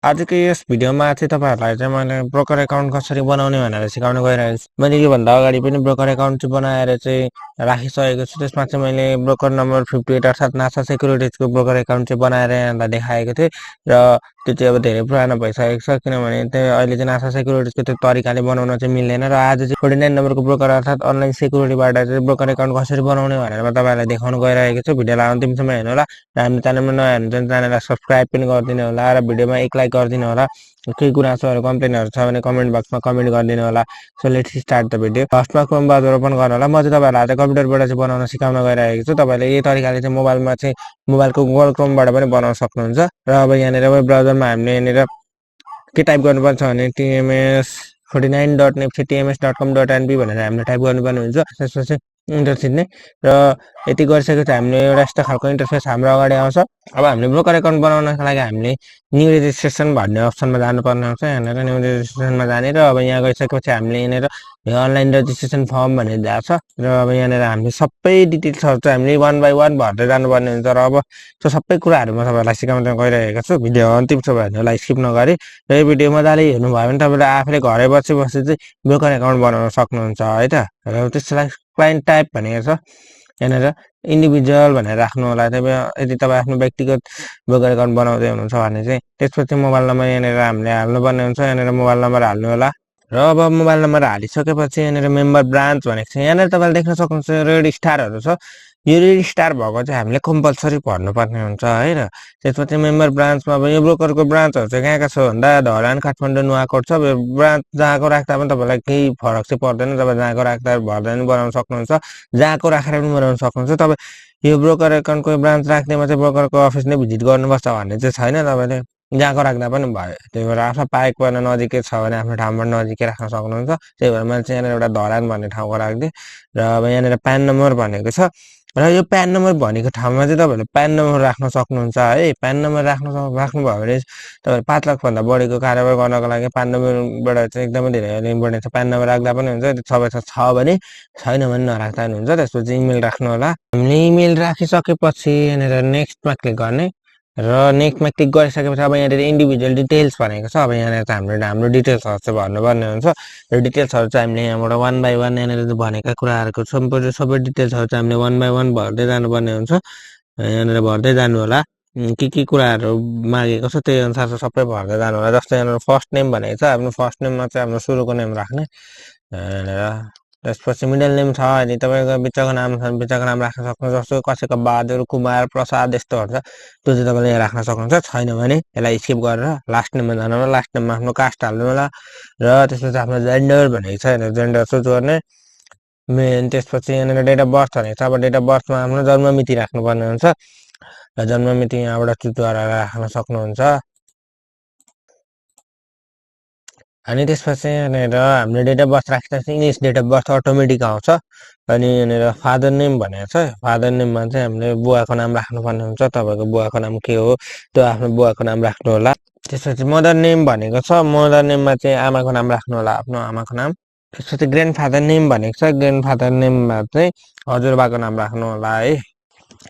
आजको यस भिडियोमा चाहिँ तपाईँहरूलाई चाहिँ मैले ब्रोकर एकाउन्ट कसरी बनाउने भनेर सिकाउन गइरहेको छु। मैले योभन्दा अगाडि पनि ब्रोकर एकाउन्ट चाहिँ बनाएर चाहिँ राखिसकेको छु। त्यसमा चाहिँ मैले ब्रोकर नम्बर 58 अर्थात् नासा सेक्युरिटिजको ब्रोकर एकाउन्ट चाहिँ बनाएर यहाँलाई देखाएको थिएँ र त्यो चाहिँ अब धेरै पुरानो भइसकेको छ, किनभने त्यो अहिले चाहिँ नासा सेक्युरिटिजको त्यो तरिकाले बनाउन चाहिँ मिल्दैन। र आज चाहिँ 49 नम्बरको ब्रोकर अर्थात् अनलाइन सेक्युरिटीबाट चाहिँ ब्रोकर एकाउन्ट कसरी बनाउने भनेर म तपाईँहरूलाई देखाउन गइरहेको छु। भिडियोलाई अन्तिमसम्म हेर्नु होला र हाम्रो च्यानलमा नयाँ हुनुहुन्छ भने च्यानललाई सब्सक्राइब पनि गरिदिनु होला र भिडियोमा एक लाइक गरिदिनु होला। केही गुनासोहरू कम्प्लेनहरू छ भने कमेन्ट बक्समा कमेन्ट गरिदिनु होला। So let's start the video. फर्स्टमा क्रोम ब्राउजर ओपन गर्नु होला। म चाहिँ तपाईँहरूलाई आज कम्प्युटरबाट चाहिँ बनाउन सिकाउन गइरहेको छु। तपाईँले यही तरिकाले चाहिँ मोबाइलको गुगल क्रोमबाट पनि बनाउन सक्नुहुन्छ। र अब यहाँनिर वेब ब्राउजरमा हामीले यहाँनिर के टाइप गर्नुपर्छ भने tms49.net/tms.com.np भनेर हामीले टाइप गर्नुपर्ने हुन्छ। त्यसपछि इन्टर थिच्ने र यति गरिसकेपछि हामीले एउटा यस्तो खालको इन्टरफेस हाम्रो अगाडि आउँछ। अब हामीले ब्रोकर एकाउन्ट बनाउनको लागि हामीले न्यू रेजिस्ट्रेसन भन्ने अप्सनमा जानुपर्ने हुन्छ। यहाँनिर न्यू रेजिस्ट्रेसनमा जाने र अब यहाँ गइसकेपछि हामीले यहाँनिर अनलाइन रेजिस्ट्रेसन फर्म भन्ने दिएको छ र अब यहाँनिर हामीले सबै डिटेल्सहरू चाहिँ हामीले 1 बाई 1 भर्दै जानुपर्ने हुन्छ। र अब त्यो सबै कुराहरू म तपाईँलाई सिकाउन गइरहेको छु। भिडियो अन्तिमसम्म हेर्नुलाई स्किप नगरी र यो भिडियो मजाले हेर्नुभयो भने तपाईँले आफूले घरै बसी चाहिँ ब्रोकर एकाउन्ट बनाउन सक्नुहुन्छ है त। र त्यसलाई क्लाइन्ट टाइप भनेको छ, यहाँनिर इन्डिभिजुअल भनेर राख्नु होला। यदि तपाईँ आफ्नो व्यक्तिगत ब्रोकर एकाउन्ट बनाउँदै हुनुहुन्छ भने चाहिँ त्यसपछि मोबाइल नम्बर यहाँनिर हामीले हाल्नुपर्ने हुन्छ। यहाँनिर मोबाइल नम्बर हाल्नु होला र अब मोबाइल नम्बर हालिसकेपछि यहाँनिर मेम्बर ब्रान्च भनेको छ। यहाँनिर तपाईँले देख्न सक्नुहुन्छ रेड स्टारहरू छ। यो रेड स्टार भएको चाहिँ हामीले कम्पलसरी भर्नुपर्ने हुन्छ है। र त्यसपछि मेम्बर ब्रान्चमा अब यो ब्रोकरको ब्रान्चहरू चाहिँ कहाँ छ भन्दा धरान, काठमाडौँ, नुवाकोट छ। ब्रान्च जहाँको राख्दा पनि तपाईँलाई केही फरक चाहिँ पर्दैन। तपाईँ जहाँको राख्दा भर्दा पनि बनाउन सक्नुहुन्छ, जहाँको राखेर पनि बनाउन सक्नुहुन्छ। तपाईँ यो ब्रोकर एकाउन्टको ब्रान्च राख्नेमा चाहिँ ब्रोकरको अफिस नै भिजिट गर्नुपर्छ भन्ने चाहिँ छैन। तपाईँले जहाँको राख्दा पनि भयो। त्यही भएर आफ्नो पाएक पर्न नजिकै छ भने आफ्नो ठाउँबाट नजिकै राख्न सक्नुहुन्छ। त्यही भएर मैले चाहिँ यहाँनिर एउटा धरान भन्ने ठाउँको राखिदिएँ। र अब यहाँनिर प्यान नम्बर भनेको छ र यो प्यान नम्बर भनेको ठाउँमा चाहिँ तपाईँहरूले प्यान नम्बर राख्न सक्नुहुन्छ है। प्यान नम्बर राख्नुभयो भने तपाईँले 5 लाखभन्दा बढीको कारोबार गर्नको लागि प्यान नम्बरबाट चाहिँ एकदमै धेरै इम्पोर्टेन्ट छ। प्यान नम्बर राख्दा पनि हुन्छ, सबै छ भने, छैन भने नराख्दा पनि हुन्छ। त्यसपछि इमेल राख्नु होला। हामीले इमेल राखिसकेपछि यहाँनिर नेक्स्टमा क्लिक गर्ने र नेक्स्टमा क्लिक गरिसकेपछि अब यहाँनिर इन्डिभिजुअल डिटेल्स भनेको छ। अब यहाँनिर चाहिँ हाम्रो डिटेल्सहरू चाहिँ भर्नुपर्ने हुन्छ र डिटेल्सहरू चाहिँ हामीले यहाँबाट 1 बाई 1 यहाँनिर भनेका कुराहरूको सबै डिटेल्सहरू चाहिँ हामीले 1 बाई 1 भर्दै जानुपर्ने हुन्छ। यहाँनिर भर्दै जानु होला। के कुराहरू मागेको छ त्यही अनुसार चाहिँ सबै भर्दै जानु होला। जस्तै यहाँनिर फर्स्ट नेम भनेको छ। आफ्नो फर्स्ट नेममा चाहिँ आफ्नो सुरुको नेम राख्ने। यहाँनिर त्यसपछि मिडल नेम छ, अहिले तपाईँको बिचको नाम छ बिचको नाम राख्न सक्नुहुन्छ। जस्तो कसैको बहादुर, कुमार, प्रसाद यस्तोहरू छ, त्यो चाहिँ तपाईँले यहाँ राख्न सक्नुहुन्छ। छैन भने यसलाई स्किप गरेर लास्ट नेममा जानु होला। लास्ट नेममा आफ्नो कास्ट हाल्नु होला र त्यसपछि आफ्नो जेन्डर भनेको छ, यहाँनिर जेन्डर चुज गर्ने मेन। त्यसपछि यहाँनिर डेट अफ बर्थ भनेको छ। अब डेट अफ बर्थमा आफ्नो जन्म मिति राख्नुपर्ने हुन्छ र जन्म मिति यहाँबाट चुज गरेर राख्न सक्नुहुन्छ। अनि त्यसपछि यहाँनिर हामीले डेट अफ बर्थ राख्दाखेरि English date of birth automatic आउँछ। अनि यहाँनिर फादर नेम भनेको छ। फादर नेममा चाहिँ हामीले बुवाको नाम राख्नुपर्ने हुन्छ। तपाईँको बुवाको नाम के हो त्यो आफ्नो बुवाको नाम राख्नु होला। त्यसपछि मदर नेम भनेको छ। मदर नेममा चाहिँ आमाको नाम राख्नु होला, आफ्नो आमाको नाम। त्यसपछि ग्रान्ड फादर नेम भनेको छ। ग्रान्ड फादर नेममा चाहिँ हजुरबाको नाम राख्नु होला है।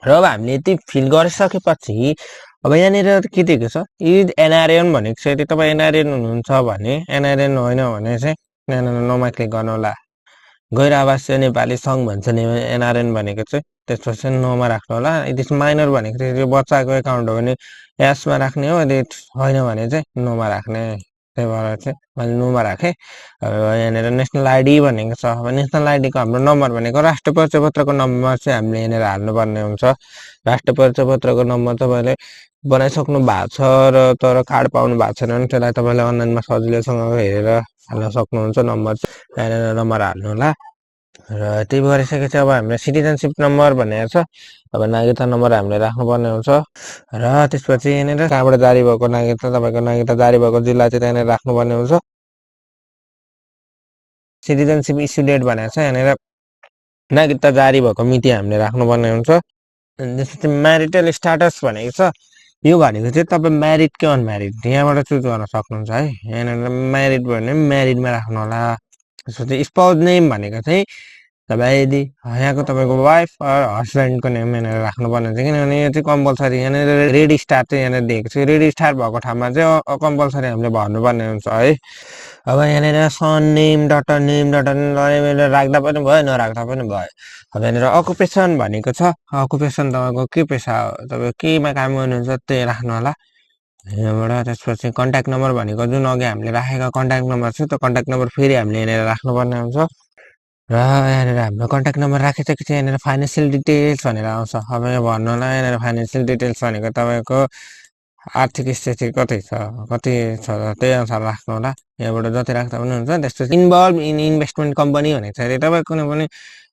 र अब हामीले यति फिल गरिसकेपछि अब यहाँनिर के दिएको छ, यदि एनआरएन भनेको छ। यदि तपाईँ एनआरएन हुनुहुन्छ भने, एनआरएन होइन भने चाहिँ यहाँनिर नोमा क्लिक गर्नु होला। गैर आवासीय नेपाली सङ्घ भन्छ नि एनआरएन भनेको चाहिँ। त्यसपछि नोमा राख्नु होला। यदि माइनर भनेको चाहिँ यो बच्चाको एकाउन्ट हो भने एसमा राख्ने हो, यदि होइन भने चाहिँ नोमा राख्ने। त्यही भएर चाहिँ मैले नोमा राखेँ। यहाँनिर नेसनल आइडी भनेको छ। अब नेसनल आइडीको हाम्रो नम्बर भनेको राष्ट्रिय परिचय पत्रको नम्बर चाहिँ हामीले यहाँनिर हाल्नुपर्ने हुन्छ। राष्ट्रिय परिचय पत्रको नम्बर तपाईँले बनाइसक्नु भएको छ र तर कार्ड पाउनु भएको छैन भने त्यसलाई तपाईँले अनलाइनमा सजिलैसँग हेरेर हाल्न सक्नुहुन्छ। नम्बर यहाँनिर नम्बर हाल्नु होला। र त्यही गरिसकेपछि अब हामीले सिटिजनसिप नम्बर भनेको छ। अब नागरिकता नम्बर हामीले राख्नुपर्ने हुन्छ। र त्यसपछि यहाँनिर कहाँबाट जारी भएको नागरिकता, तपाईँको नागरिकता जारी भएको जिल्ला चाहिँ त्यहाँनिर राख्नुपर्ने हुन्छ। सिटिजनसिप इस्यु डेट भनेको छ। यहाँनिर नागरिकता जारी भएको मिति हामीले राख्नुपर्ने हुन्छ। त्यसपछि म्यारिटल स्ट्याटस भनेको छ। यो भनेको चाहिँ तपाईँ म्यारिड कि अनम्यारिड यहाँबाट चुज गर्न सक्नुहुन्छ है। यहाँनिर म्यारिड भने म्यारिडमा राख्नु होला। त्यसपछि स्पाउस नेम भनेको चाहिँ तपाईँ यदि यहाँको तपाईँको वाइफ हस्बेन्डको नेम यहाँनिर राख्नुपर्ने हुन्छ किनभने यो चाहिँ कम्पलसरी यहाँनिर रेड स्टार चाहिँ यहाँनिर दिएको छ रेड स्टार भएको ठाउँमा चाहिँ कम्पलसरी हामीले भर्नुपर्ने हुन्छ है अब यहाँनिर सन नेम डटर नेम राख्दा पनि भयो नराख्दा पनि भयो अब यहाँनिर अकुपेसन भनेको छ अकुपेसन तपाईँको के पेसा हो तपाईँ केमा काम गर्नुहुन्छ त्यही राख्नु होला यहाँबाट त्यसपछि कन्ट्याक्ट नम्बर भनेको जुन अघि हामीले राखेको कन्ट्याक्ट नम्बर छ त्यो कन्ट्याक्ट नम्बर फेरि हामीले यहाँनिर राख्नुपर्ने हुन्छ र यहाँनिर हाम्रो कन्ट्याक्ट नम्बर राखिसकेपछि यहाँनिर फाइनेन्सियल डिटेल्स भनेर आउँछ अब यहाँ भन्नु होला यहाँनिर फाइनेन्सियल डिटेल्स भनेको तपाईँको आर्थिक स्थिति कति छ त्यही अनुसार राख्नु होला यहाँबाट जति राख्दा पनि हुन्छ त्यसपछि इन्भल्भ इन इन्भेस्टमेन्ट कम्पनी भनेको छ अरे तपाईँ कुनै पनि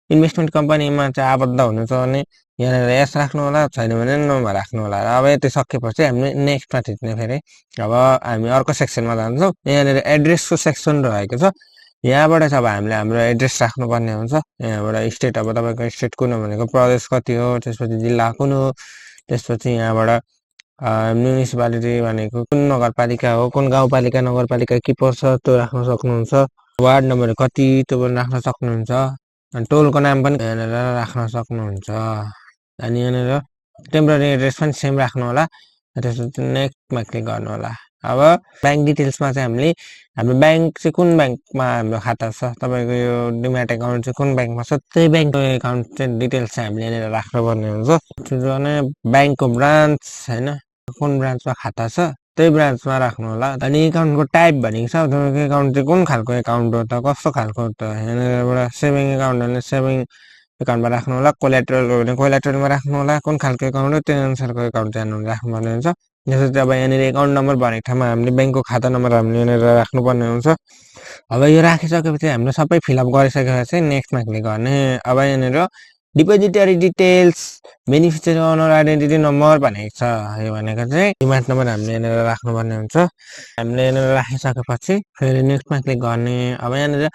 इन्भेस्टमेन्ट कम्पनीमा चाहिँ आबद्ध हुनुहुन्छ भने यहाँनिर यस राख्नु होला छैन भने नम्बर राख्नु होला र अब यति सकेपछि हामीले नेक्स्टमा थिच्ने फेरि अब हामी अर्को सेक्सनमा जान्छौँ यहाँनिर एड्रेसको सेक्सन रहेको छ यहाँबाट चाहिँ अब हामीले हाम्रो एड्रेस राख्नुपर्ने हुन्छ यहाँबाट स्टेट अब तपाईँको स्टेट कुन हो भनेको प्रदेश कति हो त्यसपछि जिल्ला कुन हो त्यसपछि यहाँबाट म्युनिसिपालिटी भनेको कुन नगरपालिका हो कुन गाउँपालिका नगरपालिका के पर्छ त्यो राख्न सक्नुहुन्छ वार्ड नम्बर कति त्यो पनि राख्न सक्नुहुन्छ अनि टोलको नाम पनि यहाँनिर राख्न सक्नुहुन्छ अनि यहाँनिर टेम्पोररी एड्रेस पनि सेम राख्नु होला त्यसपछि नेक्स्टमा क्लिक गर्नु होला अब ब्याङ्क डिटेल्समा चाहिँ हामीले हाम्रो ब्याङ्क चाहिँ कुन ब्याङ्कमा हाम्रो खाता छ तपाईँको यो डिम्याट एकाउन्ट चाहिँ कुन ब्याङ्कमा छ त्यही ब्याङ्कको एकाउन्ट चाहिँ डिटेल्स चाहिँ हामीले यहाँनिर राख्नुपर्ने हुन्छ ब्याङ्कको ब्रान्च होइन कुन ब्रान्चमा खाता छ त्यही ब्रान्चमा राख्नु होला अनि एकाउन्टको टाइप भनेको छ तपाईँको एकाउन्ट चाहिँ कुन खालको एकाउन्ट हो त कस्तो खालको त यहाँनिरबाट सेभिङ एकाउन्ट भने सेभिङ एकाउन्टमा राख्नु होला कोलेट्रल हो भने कोलेट्रलमा राख्नु होला कुन खालको एकाउन्ट हो त्यही अनुसारको एकाउन्ट चाहिँ राख्नुपर्ने हुन्छ त्यसपछि अब यहाँनिर एकाउन्ट नम्बर भनेको ठाउँमा हामीले ब्याङ्कको खाता नम्बर हामीले यहाँनिर राख्नुपर्ने हुन्छ अब यो राखिसकेपछि हामीले सबै फिलअप गरिसकेपछि नेक्स्टमा क्लिक गर्ने अब यहाँनिर depository details beneficiary owner identity number भनेको छ यो भनेको चाहिँ डिमान्ड नम्बर हामीले यहाँनिर राख्नुपर्ने हुन्छ हामीले यहाँनिर राखिसकेपछि फेरि नेक्स्टमा क्लिक गर्ने अब यहाँनिर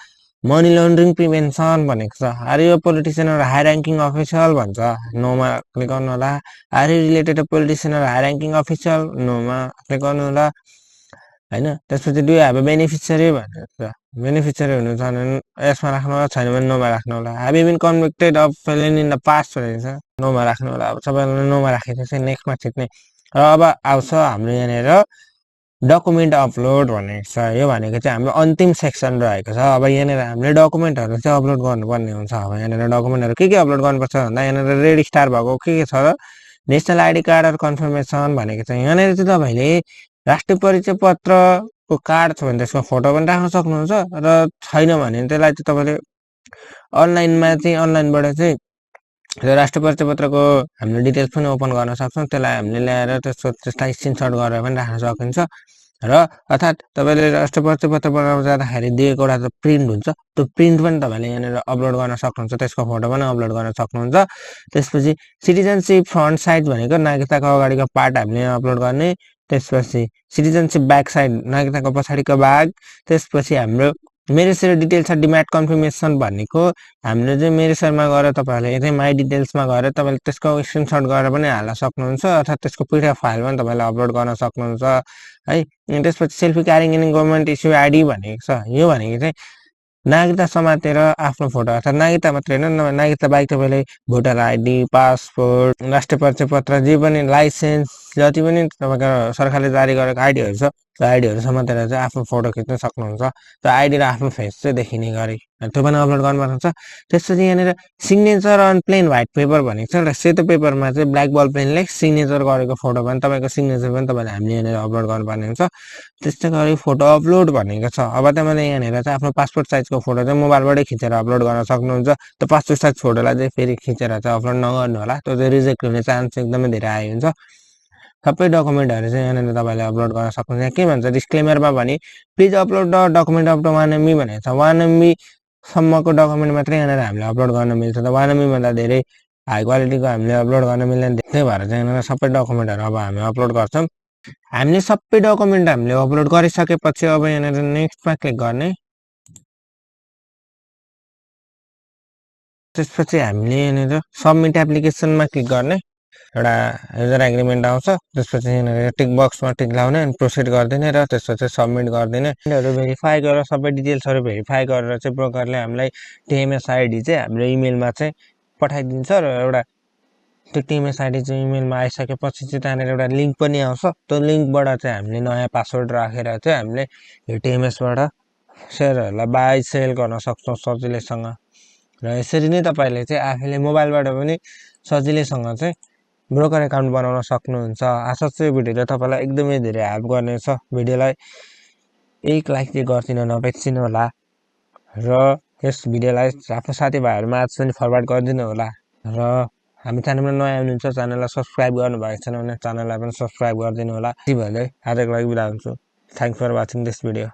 मनी लन्ड्रिङ प्रिभेन्सन भनेको छ अरे यो पोलिटिसियन हाई ऱ्याङ्किङ अफिसियल भन्छ नोमा क्लिक गर्नु होला अरे related politician high ranking official नोमा क्लिक गर्नु होला होइन त्यसपछि डु हेभ बेनिफिसियरी भनेको छ बेनिफिसियरी हुनु छ भने यसमा राख्नु होला छैन भने नोमा राख्नु होला have been convicted of felony in the past भनेको छ नोमा राख्नु होला अब सबैलाई नोमा राखेपछि नेक्स्टमा छिट्ने र अब आउँछ हाम्रो यहाँनिर डकुमेन्ट अपलोड भनेको छ यो भनेको चाहिँ हाम्रो अन्तिम सेक्सन रहेको छ अब यहाँनिर हामीले डकुमेन्टहरू चाहिँ अपलोड गर्नुपर्ने हुन्छ अब यहाँनिर डकुमेन्टहरू के अपलोड गर्नुपर्छ भन्दा यहाँनिर रेड स्टार भएको के छ र national ID card or confirmation भनेको छ यहाँनिर चाहिँ तपाईँले राष्ट्रिय परिचय पत्रको कार्ड छ भने त्यसको फोटो पनि राख्न सक्नुहुन्छ र छैन भने त्यसलाई चाहिँ तपाईँले अनलाइनमा चाहिँ अनलाइनबाट चाहिँ त्यो राष्ट्रिय परिचय पत्रको हामीले डिटेल्स पनि ओपन गर्न सक्छौँ त्यसलाई हामीले ल्याएर त्यसलाई स्क्रिनसट गरेर पनि राख्न सकिन्छ र अर्थात् तपाईँले राष्ट्रिय परिचय पत्र बनाउन जाँदाखेरि दिएको एउटा प्रिन्ट हुन्छ त्यो प्रिन्ट पनि तपाईँले यहाँनिर अपलोड गर्न सक्नुहुन्छ त्यसको फोटो पनि अपलोड गर्न सक्नुहुन्छ त्यसपछि सिटिजनसिप फ्रन्ट साइड भनेको नागरिकताको अगाडिको पार्ट हामीले अपलोड गर्ने त्यसपछि सिटिजनसिप ब्याक साइड नागरिकताको पछाडिको भाग त्यसपछि हाम्रो मेरो सेयर डिटेल्स छ डिम्याट कन्फर्मेसन भनेको हामीले चाहिँ मेरो सेयरमा गएर तपाईँहरूले चाहिँ माई डिटेल्समा गएर तपाईँले त्यसको स्क्रिनसट गरेर पनि हाल्न सक्नुहुन्छ अर्थात् त्यसको पिडिएफ फाइल पनि तपाईँले अपलोड गर्न सक्नुहुन्छ है त्यसपछि selfie carrying in government issue ID भनेको छ यो भनेको चाहिँ नागरिकता समातेर आफ्नो फोटो अर्थात् नागरिकता मात्रै होइन नागरिकता बाहेक तपाईँले भोटर आइडी पासपोर्ट राष्ट्रिय परिचय पत्र जे पनि लाइसेन्स जति पनि तपाईँको सरकारले जारी गरेको आइडीहरू छ त्यो आइडीहरू समातेर चाहिँ आफ्नो फोटो खिच्न सक्नुहुन्छ त्यो आइडी र आफ्नो फेस चाहिँ देखिने गरी त्यो पनि अपलोड गर्नुपर्ने हुन्छ त्यसपछि यहाँनिर signature on plain white paper भनेको छ र सेतो पेपरमा चाहिँ ब्ल्याक बल पेनले सिग्नेचर गरेको फोटो पनि तपाईँको सिग्नेचर पनि तपाईँले हामीले यहाँनिर अपलोड गर्नुपर्ने हुन्छ त्यस्तै गरी फोटो अपलोड भनेको छ अब तपाईँले यहाँनिर चाहिँ आफ्नो पासपोर्ट साइजको फोटो चाहिँ मोबाइलबाटै खिचेर अपलोड गर्न सक्नुहुन्छ त्यो पासपोर्ट साइज फोटोलाई चाहिँ फेरि खिचेर चाहिँ अपलोड नगर्नु होला त्यो चाहिँ रिजेक्ट हुने चान्स एकदमै धेरै आयो हुन्छ सबै डकुमेन्टहरू चाहिँ यहाँनिर तपाईँले अपलोड गर्न सक्नुहुन्छ के भन्छ डिस्क्लेमरमा भने please upload the document of the 1 MB भनेको छ 1 MB सम्मको डकुमेन्ट मात्रै यहाँनिर हामीले अपलोड गर्न मिल्छ त 1 MB भन्दा धेरै हाई क्वालिटीको हामीले अपलोड गर्न मिल्दैन त्यही भएर चाहिँ यहाँनिर सबै डकुमेन्टहरू अब हामी अपलोड गर्छौँ हामीले सबै डकुमेन्ट हामीले अपलोड गरिसकेपछि अब यहाँनिर नेक्स्टमा क्लिक गर्ने त्यसपछि हामीले यहाँनिर सबमिट एप्लिकेसनमा क्लिक गर्ने एउटा युजर एग्रिमेन्ट आउँछ त्यसपछि टिक बक्समा टिक लाउने अनि प्रोसिड गरिदिने र त्यसपछि सबमिट गरिदिने भेरिफाई गरेर सबै डिटेल्सहरू भेरिफाई गरेर चाहिँ ब्रोकरले हामीलाई टिएमएस आइडी चाहिँ हाम्रो इमेलमा चाहिँ पठाइदिन्छ र एउटा त्यो टिएमएस आइडी चाहिँ इमेलमा आइसकेपछि चाहिँ त्यहाँनिर एउटा लिङ्क पनि आउँछ त्यो लिङ्कबाट चाहिँ हामीले नयाँ पासवर्ड राखेर चाहिँ हामीले यो टिएमएसबाट सेयरहरूलाई बाई सेल गर्न सक्छौँ सजिलैसँग र यसरी नै तपाईँले चाहिँ आफैले मोबाइलबाट पनि सजिलैसँग चाहिँ ब्रोकर एकाउन्ट बनाउन सक्नुहुन्छ। आशा छ यो भिडियोले तपाईँलाई एकदमै धेरै हेल्प गर्नेछ। भिडियोलाई एक लाइक चाहिँ गरिदिन नबिर्सिनु होला र यस भिडियोलाई आफ्नो साथीभाइहरूमा आज पनि फरवर्ड गरिदिनु होला र हामी च्यानलमा नयाँ हुनुहुन्छ च्यानललाई सब्सक्राइब गर्नुभएको छैन भने च्यानललाई पनि सब्सक्राइब गरिदिनु होला। यति भन्दै आजको लागि बिदा हुन्छु। Thanks for watching this video.